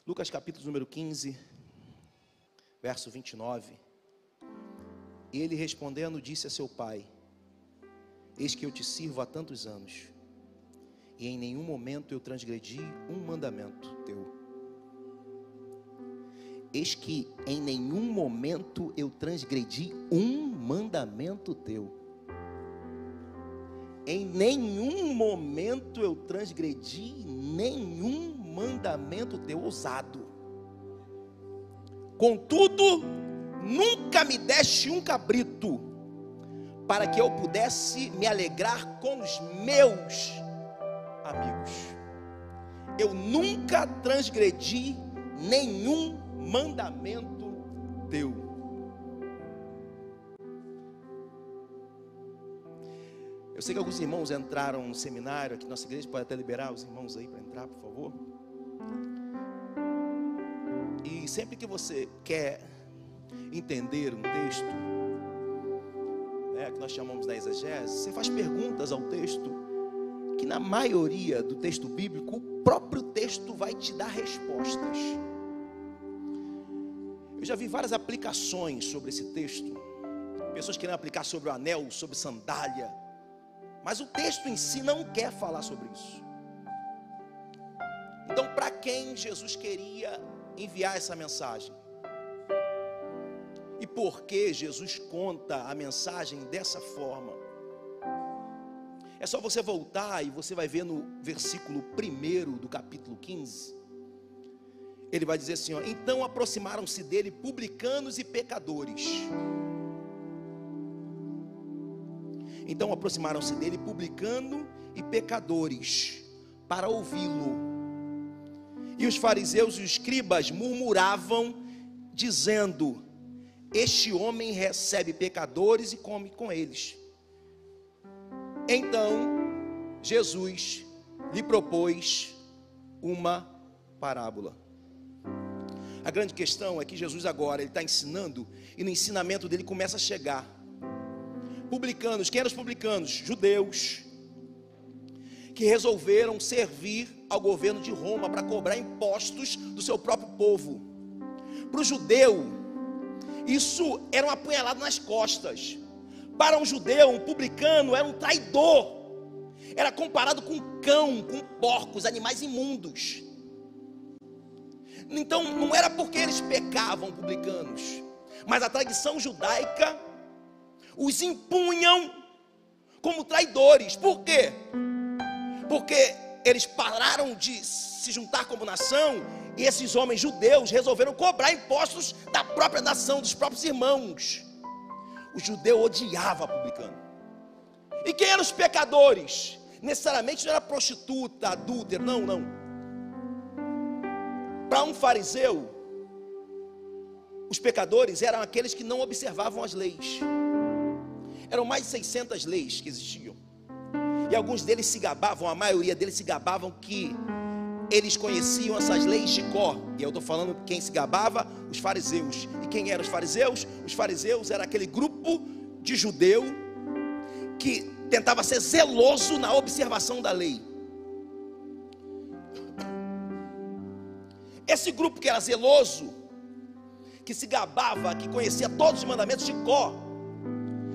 Lucas capítulo número 15, verso 29. Ele respondendo disse a seu pai: eis que eu te sirvo há tantos anos, e em nenhum momento eu transgredi um mandamento teu. Eis que em nenhum momento eu transgredi um mandamento teu. Em nenhum momento eu transgredi nenhum mandamento teu. Ousado. Contudo, nunca me deste um cabrito, para que eu pudesse me alegrar com os meus amigos. Eu nunca transgredi nenhum mandamento teu. Eu sei que alguns irmãos entraram no seminário aqui na nossa igreja. Pode até liberar os irmãos aí para entrar, por favor. E sempre que você quer entender um texto, que nós chamamos da exegese, você faz perguntas ao texto, que na maioria do texto bíblico, o próprio texto vai te dar respostas. Eu já vi várias aplicações sobre esse texto. Pessoas querendo aplicar sobre o anel, sobre sandália, mas o texto em si não quer falar sobre isso. Então, para quem Jesus queria enviar essa mensagem? E por que Jesus conta a mensagem dessa forma? É só você voltar e você vai ver no versículo 1 do capítulo 15. Ele vai dizer assim, então aproximaram-se dele publicanos e pecadores. Então aproximaram-se dele publicano e pecadores para ouvi-lo. E os fariseus e os escribas murmuravam, dizendo: este homem recebe pecadores e come com eles. Então Jesus lhe propôs uma parábola. A grande questão é que Jesus agora ele está ensinando, e no ensinamento dele começa a chegar publicanos. Quem eram os publicanos? Judeus, que resolveram servir ao governo de Roma para cobrar impostos do seu próprio povo. Para o judeu, isso era uma apunhalada nas costas. Para um judeu, um publicano era um traidor. Era comparado com cão, com porcos, animais imundos. Então não era porque eles pecavam, publicanos, mas a tradição judaica os impunham como traidores. Por quê? Porque eles pararam de se juntar como nação, e esses homens judeus resolveram cobrar impostos da própria nação, dos próprios irmãos. O judeu odiava publicano. E quem eram os pecadores? Necessariamente não era prostituta, adúltero, não. Para um fariseu, os pecadores eram aqueles que não observavam as leis. Eram mais de 600 leis que existiam. E alguns deles se gabavam, a maioria deles se gabavam que eles conheciam essas leis de cor. E eu estou falando de quem se gabava, os fariseus. E quem eram os fariseus? Os fariseus era aquele grupo de judeu que tentava ser zeloso na observação da lei. Esse grupo que era zeloso, que se gabava, que conhecia todos os mandamentos de cor,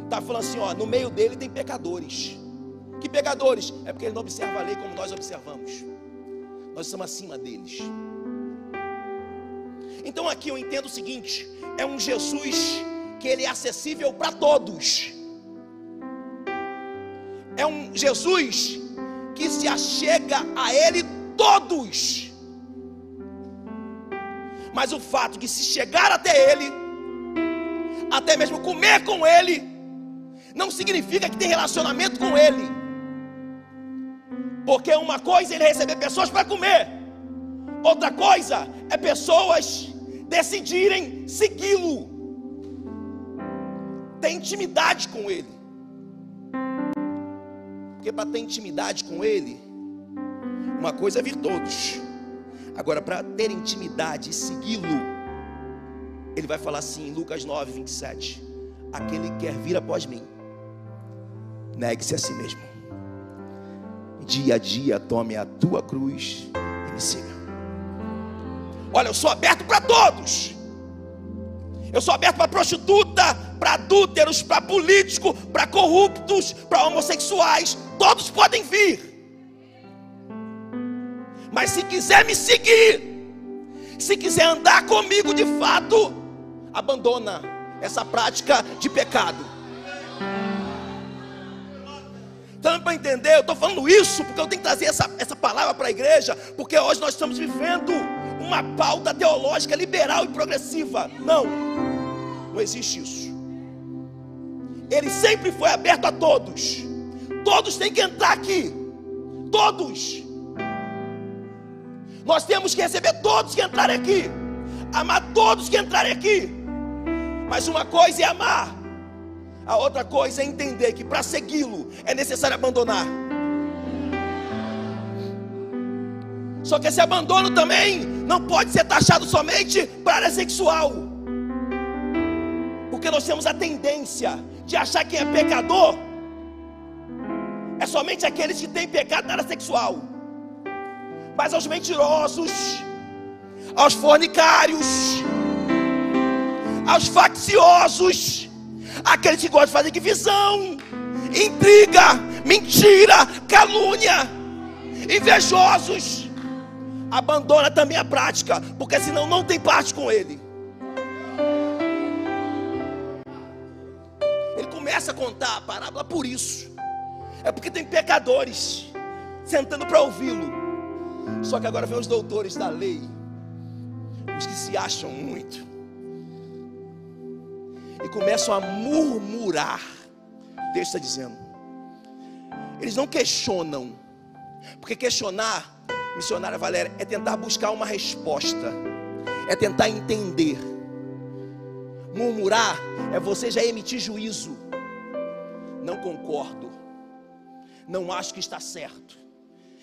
está falando assim, no meio dele tem pecadores. Que pecadores? É porque ele não observa a lei como nós observamos. Nós estamos acima deles. Então aqui eu entendo o seguinte: é um Jesus que ele é acessível para todos. É um Jesus que se achega a ele todos. Mas o fato de se chegar até ele, até mesmo comer com ele, não significa que tem relacionamento com ele. Porque uma coisa é ele receber pessoas para comer, outra coisa é pessoas decidirem segui-lo, ter intimidade com ele. Porque para ter intimidade com ele, uma coisa é vir todos. Agora, para ter intimidade e segui-lo, ele vai falar assim em Lucas 9, 27: aquele que quer vir após mim, negue-se a si mesmo, dia a dia tome a tua cruz e me siga. Olha, eu sou aberto para todos. Eu sou aberto para prostituta, para adúlteros, para políticos, para corruptos, para homossexuais. Todos podem vir. Mas se quiser me seguir, se quiser andar comigo de fato, abandona essa prática de pecado. Então, para entender, eu estou falando isso porque eu tenho que trazer essa palavra para a igreja, porque hoje nós estamos vivendo uma pauta teológica liberal e progressiva. Não existe isso. Ele sempre foi aberto a todos. Todos têm que entrar aqui. Todos. Nós temos que receber todos que entrarem aqui, amar todos que entrarem aqui. Mas uma coisa é amar, a outra coisa é entender que para segui-lo é necessário abandonar. Só que esse abandono também não pode ser taxado somente para a área sexual, porque nós temos a tendência de achar que é pecador é somente aqueles que têm pecado na área sexual. Mas aos mentirosos, aos fornicários, aos facciosos, aqueles que gostam de fazer divisão, intriga, mentira, calúnia, invejosos, abandona também a prática, porque senão não tem parte com ele. Ele começa a contar a parábola por isso. É porque tem pecadores sentando para ouvi-lo. Só que agora vem os doutores da lei, os que se acham muito, e começam a murmurar. O texto está dizendo, eles não questionam, porque questionar, missionária Valéria, é tentar buscar uma resposta, é tentar entender. Murmurar é você já emitir juízo. Não concordo, não acho que está certo.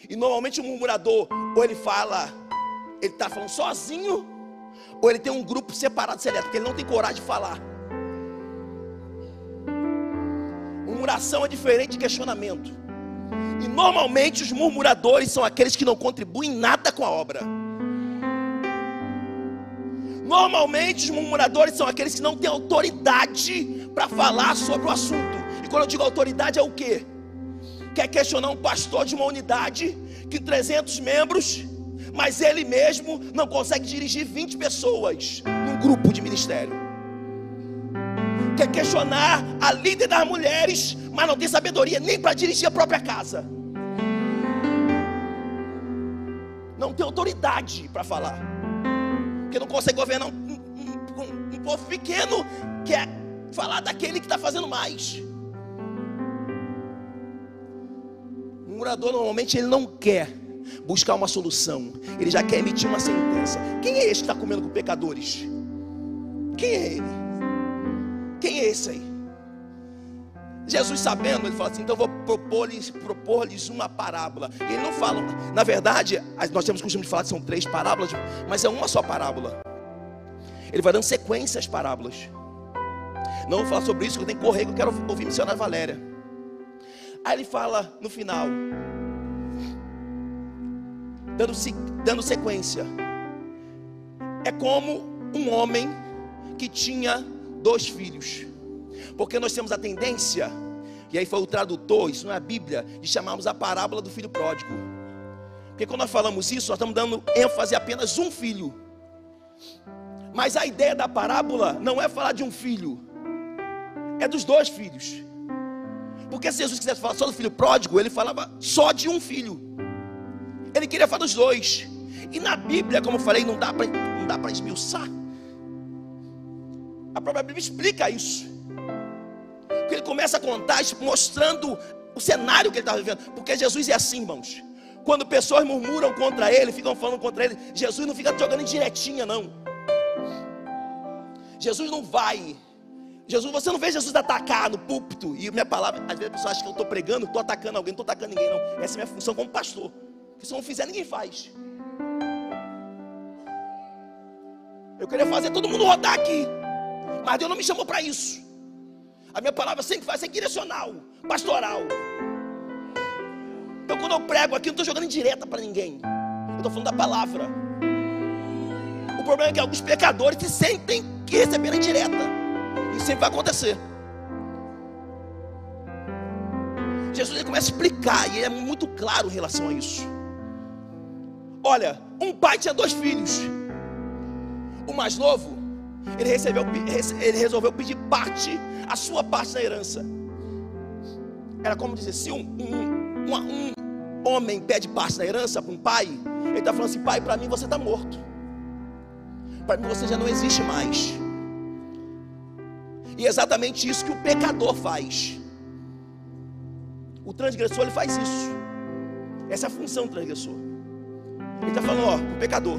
E normalmente o murmurador, ou ele fala, ele está falando sozinho, ou ele tem um grupo separado seleto, porque ele não tem coragem de falar. Murmuração é diferente de questionamento. E normalmente os murmuradores são aqueles que não contribuem nada com a obra. Normalmente os murmuradores são aqueles que não têm autoridade para falar sobre o assunto. E quando eu digo autoridade é o quê? Quer questionar um pastor de uma unidade que 300 membros, mas ele mesmo não consegue dirigir 20 pessoas num grupo de ministério. Quer questionar a líder das mulheres, mas não tem sabedoria nem para dirigir a própria casa. Não tem autoridade para falar, porque não consegue governar um povo pequeno. Quer falar daquele que está fazendo mais. O murmurador normalmente ele não quer buscar uma solução, ele já quer emitir uma sentença. Quem é esse que está comendo com pecadores? Quem é ele? Quem é esse aí? Jesus, sabendo, ele fala assim, então eu vou propor-lhes uma parábola. E ele não fala, na verdade, nós temos o costume de falar que são 3 parábolas, mas é uma só parábola. Ele vai dando sequência às parábolas. Não vou falar sobre isso, que eu tenho que correr, que eu quero ouvir a missionária Valéria. Aí ele fala no final, dando sequência. É como um homem que tinha 2 filhos. Porque nós temos a tendência, e aí foi o tradutor, isso não é a Bíblia, de chamarmos a parábola do filho pródigo. Porque quando nós falamos isso, nós estamos dando ênfase a apenas um filho. Mas a ideia da parábola não é falar de um filho, é dos 2 filhos. Porque se Jesus quisesse falar só do filho pródigo, ele falava só de um filho. Ele queria falar dos 2. E na Bíblia, como eu falei, não dá para esmiuçar. A própria Bíblia explica isso. Porque ele começa a contar, mostrando o cenário que ele estava vivendo. Porque Jesus é assim, irmãos. Quando pessoas murmuram contra ele, ficam falando contra ele, Jesus não fica jogando indiretinha, não. Jesus não vai. Você não vê Jesus atacar no púlpito. E minha palavra, às vezes a pessoa acha que eu estou pregando, estou atacando alguém, não estou atacando ninguém, não. Essa é a minha função como pastor. Porque se eu não fizer, ninguém faz. Eu queria fazer todo mundo rodar aqui, mas Deus não me chamou para isso. A minha palavra sempre vai ser direcional, pastoral. Então quando eu prego aqui, eu não estou jogando indireta para ninguém. Eu estou falando da palavra. problema é que alguns pecadores se sentem que receberam indireta. Isso sempre vai acontecer. Jesus ele começa a explicar, e ele é muito claro em relação a isso. Olha, um pai tinha 2 filhos. O mais novo, ele resolveu pedir a sua parte da herança. Era como dizer, se um homem pede parte da herança para um pai, ele está falando assim: pai, para mim você está morto, para mim você já não existe mais. E é exatamente isso que o pecador faz. O transgressor ele faz isso. Essa é a função do transgressor. Ele está falando, ó, o pecador.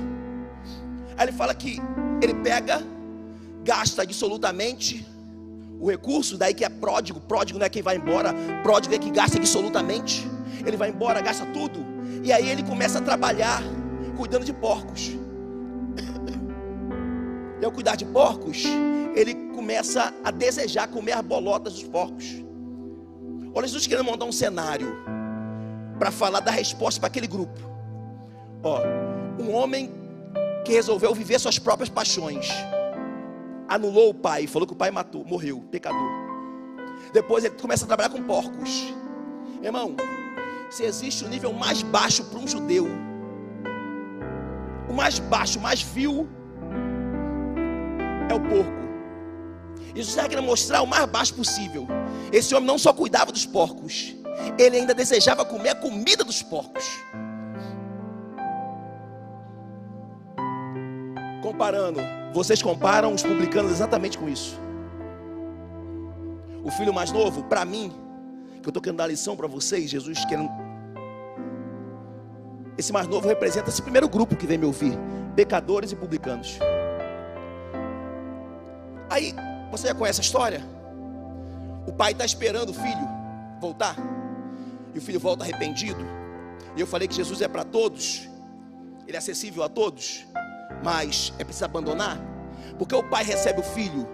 Aí ele fala que ele pega, gasta absolutamente o recurso, daí que é pródigo. Pródigo não é quem vai embora, pródigo é que gasta absolutamente. Ele vai embora, gasta tudo. E aí ele começa a trabalhar cuidando de porcos. E ao cuidar de porcos, ele começa a desejar comer as bolotas dos porcos. Olha, Jesus querendo montar um cenário para falar da resposta para aquele grupo. Ó, um homem que resolveu viver suas próprias paixões, anulou o pai, falou que o pai matou, morreu, pecador. Depois ele começa a trabalhar com porcos. Irmão, se existe o nível mais baixo para um judeu, o mais baixo, o mais vil, é o porco. Jesus está querendo mostrar o mais baixo possível. Esse homem não só cuidava dos porcos, ele ainda desejava comer a comida dos porcos. Comparando, vocês comparam os publicanos exatamente com isso. O filho mais novo, para mim, que eu estou querendo dar lição para vocês, Jesus querendo. Esse mais novo representa esse primeiro grupo que vem me ouvir: pecadores e publicanos. Aí, você já conhece a história? O pai está esperando o filho voltar, e o filho volta arrependido. E eu falei que Jesus é para todos, ele é acessível a todos, mas é preciso abandonar. Porque o pai recebe o filho,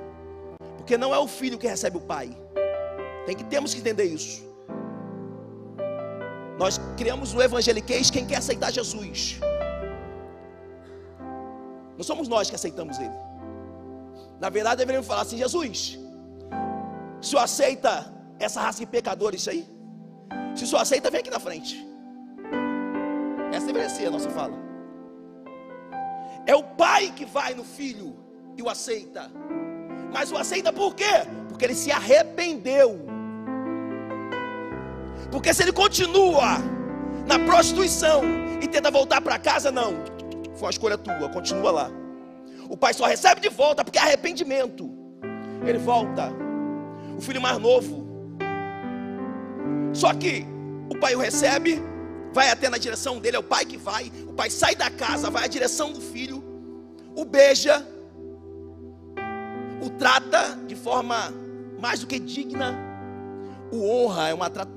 porque não é o filho que recebe o pai. Temos que entender isso. Nós criamos no evangeliquez quem quer aceitar Jesus. Não somos nós que aceitamos ele. Na verdade deveríamos falar assim: Jesus, se o senhor aceita essa raça de pecadores aí? Se o senhor aceita, vem aqui na frente. Essa deveria ser a nossa fala. É o pai que vai no filho e o aceita. Mas o aceita por quê? Porque ele se arrependeu. Porque se ele continua na prostituição e tenta voltar para casa, não, foi uma escolha tua, continua lá. O pai só recebe de volta porque é arrependimento. Ele volta. O filho mais novo, só que o pai o recebe, vai até na direção dele, é o pai que vai. O pai sai da casa, vai à direção do filho, o beija, o trata de forma mais do que digna, o honra,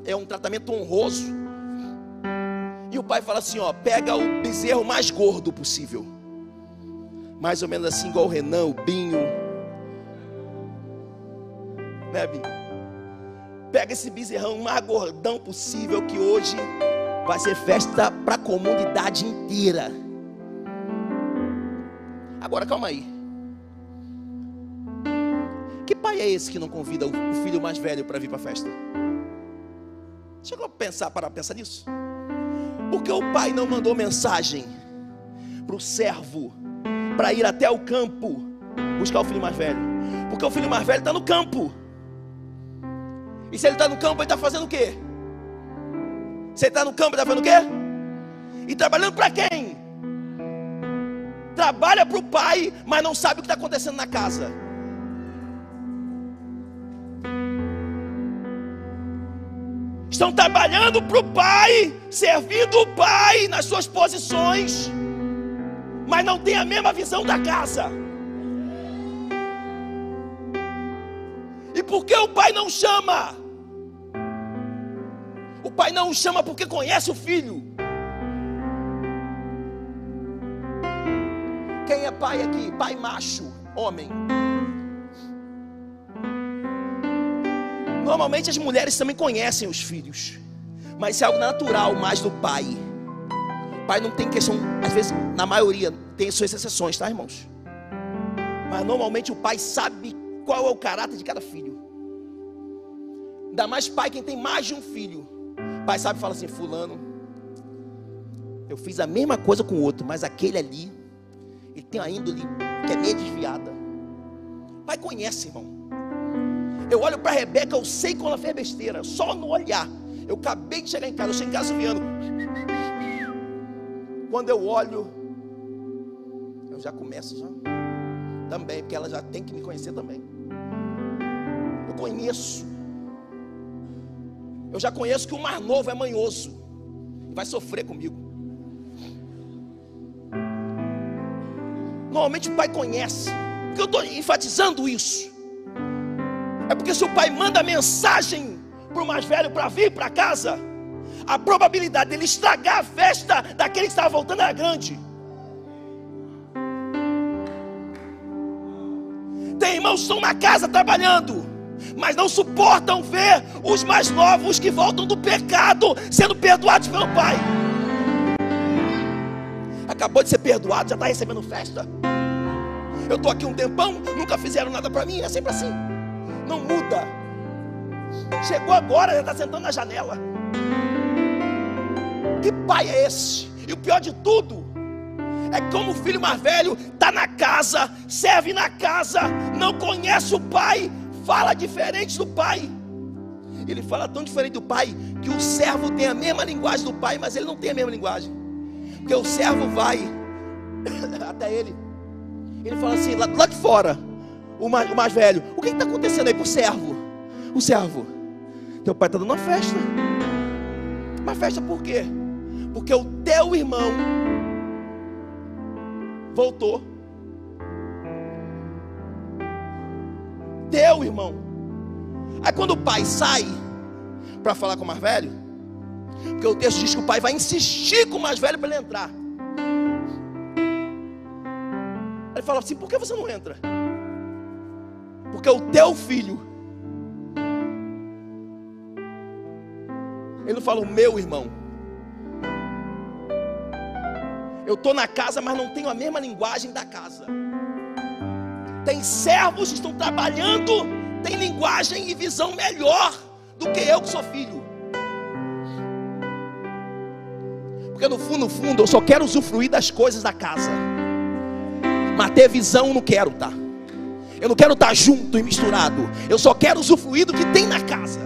é um tratamento honroso. E o pai fala assim, ó, pega o bezerro mais gordo possível, mais ou menos assim igual o Renan, o Binho, né, Binho? Pega esse bezerrão mais gordão possível, que hoje vai ser festa para a comunidade inteira. Agora calma aí, que pai é esse que não convida o filho mais velho para vir para a festa? Chegou a parar pensar nisso? Porque o pai não mandou mensagem para o servo para ir até o campo buscar o filho mais velho? Porque o filho mais velho está no campo. E se ele está no campo, ele está fazendo o quê? Se ele está no campo, ele está fazendo o quê? E trabalhando para quem? Trabalha para o pai, mas não sabe o que está acontecendo na casa. Estão trabalhando para o pai, servindo o pai nas suas posições, mas não tem a mesma visão da casa. E por que o pai não chama? O pai não chama porque conhece o filho. Quem é pai aqui? Pai macho, homem. Normalmente as mulheres também conhecem os filhos, mas isso é algo natural mais do pai. Pai não tem questão, às vezes, na maioria, tem suas exceções, tá, irmãos? Mas normalmente o pai sabe qual é o caráter de cada filho. Ainda mais pai quem tem mais de um filho. O pai sabe e fala assim: fulano, eu fiz a mesma coisa com o outro, mas aquele ali, ele tem a índole que é meio desviada. O pai conhece, irmão. Eu olho para Rebeca, eu sei quando ela fez besteira, só no olhar. Eu acabei de chegar em casa, eu cheguei em casa subiando. Quando eu olho, eu já começo já também, porque ela já tem que me conhecer também. Eu conheço. Eu já conheço que o mais novo é manhoso e vai sofrer comigo. Normalmente o pai conhece. Porque eu estou enfatizando isso. É porque se o pai manda mensagem para o mais velho para vir para casa, a probabilidade dele estragar a festa daquele que estava voltando era grande. Tem irmãos que estão na casa trabalhando, mas não suportam ver os mais novos que voltam do pecado sendo perdoados pelo pai. Acabou de ser perdoado, já está recebendo festa. Eu estou aqui um tempão, nunca fizeram nada para mim, é sempre assim. Não muda. Chegou agora, já está sentando na janela. Que pai é esse? E o pior de tudo é como o filho mais velho está na casa, serve na casa, não conhece o pai, fala diferente do pai. Ele fala tão diferente do pai que o servo tem a mesma linguagem do pai, mas ele não tem a mesma linguagem. Porque o servo vai até ele. Ele fala assim, lá de fora, o mais velho: o que está acontecendo aí com o servo? O servo: teu pai está dando uma festa. Uma festa por quê? Porque o teu irmão voltou. Teu irmão. Aí quando o pai sai para falar com o mais velho, porque o texto diz que o pai vai insistir com o mais velho para ele entrar. Ele fala assim: por que você não entra? Porque o teu filho. Ele não fala o meu irmão. Eu estou na casa, mas não tenho a mesma linguagem da casa. Tem servos que estão trabalhando, tem linguagem e visão melhor do que eu que sou filho. Porque no fundo eu só quero usufruir das coisas da casa, mas ter visão eu não quero, tá? Eu não quero estar junto e misturado. Eu só quero usufruir do que tem na casa.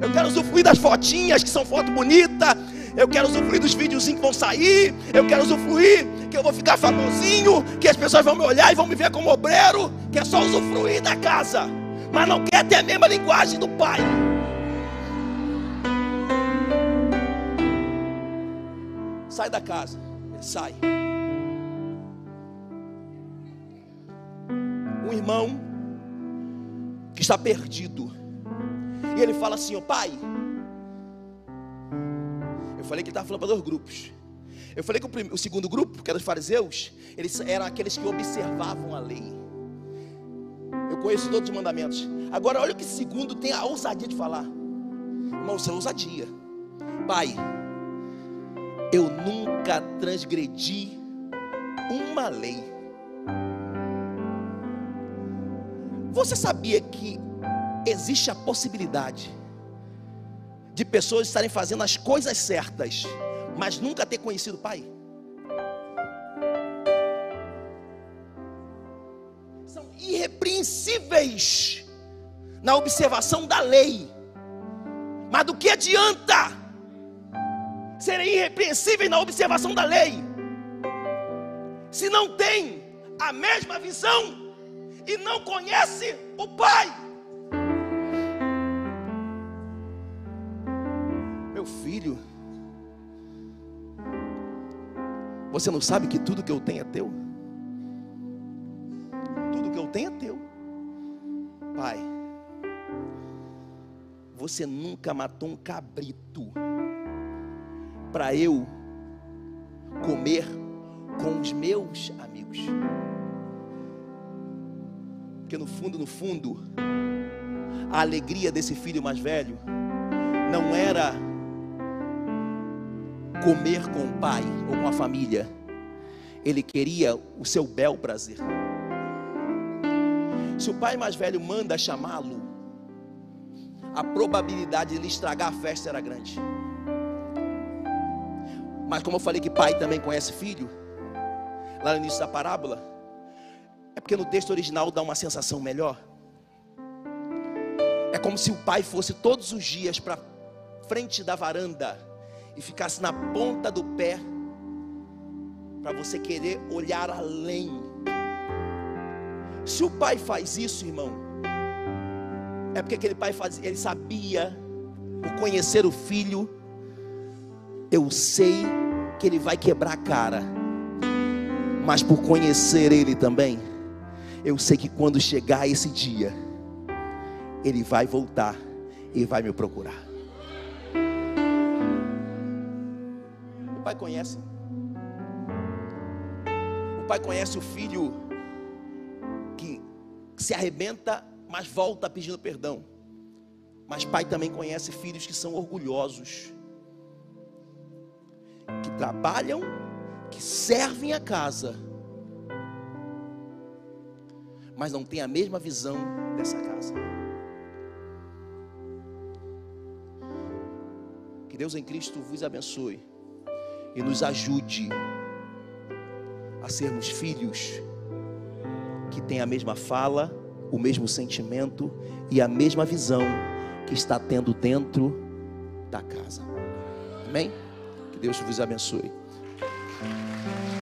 Eu quero usufruir das fotinhas que são foto bonita. Eu quero usufruir dos videozinhos que vão sair. Eu quero usufruir que eu vou ficar famosinho, que as pessoas vão me olhar e vão me ver como obreiro. Que é só usufruir da casa, mas não quer ter a mesma linguagem do pai. Sai da casa. Ele sai. Um irmão que está perdido, e ele fala assim: ó pai, eu falei que ele estava falando para dois grupos. Eu falei que o segundo grupo, que era os fariseus, eles eram aqueles que observavam a lei. Eu conheço todos os mandamentos. Agora olha o que o segundo tem a ousadia de falar. Irmão, isso é ousadia. Pai, eu nunca transgredi uma lei. Você sabia que existe a possibilidade de pessoas estarem fazendo as coisas certas, mas nunca ter conhecido o pai? São irrepreensíveis na observação da lei, mas do que adianta serem irrepreensíveis na observação da lei se não tem a mesma visão e não conhece o pai? Meu filho, você não sabe que tudo que eu tenho é teu? Tudo que eu tenho é teu. Pai, você nunca matou um cabrito para eu comer com os meus amigos. Porque no fundo, a alegria desse filho mais velho não era comer com o pai ou com a família. Ele queria o seu bel prazer. Se o pai mais velho manda chamá-lo, a probabilidade de ele estragar a festa era grande. Mas como eu falei que pai também conhece filho, lá no início da parábola, é porque no texto original dá uma sensação melhor. É como se o pai fosse todos os dias para frente da varanda e ficasse na ponta do pé, para você querer olhar além. Se o pai faz isso, irmão, é porque aquele pai ele sabia, por conhecer o filho, eu sei que ele vai quebrar a cara, mas por conhecer ele também, eu sei que quando chegar esse dia, ele vai voltar e vai me procurar. O pai conhece. O pai conhece o filho que se arrebenta, mas volta pedindo perdão. Mas pai também conhece filhos que são orgulhosos, que trabalham, que servem a casa, mas não tem a mesma visão dessa casa. Que Deus em Cristo vos abençoe e nos ajude a sermos filhos que têm a mesma fala, o mesmo sentimento e a mesma visão que está tendo dentro da casa. Amém? Que Deus vos abençoe.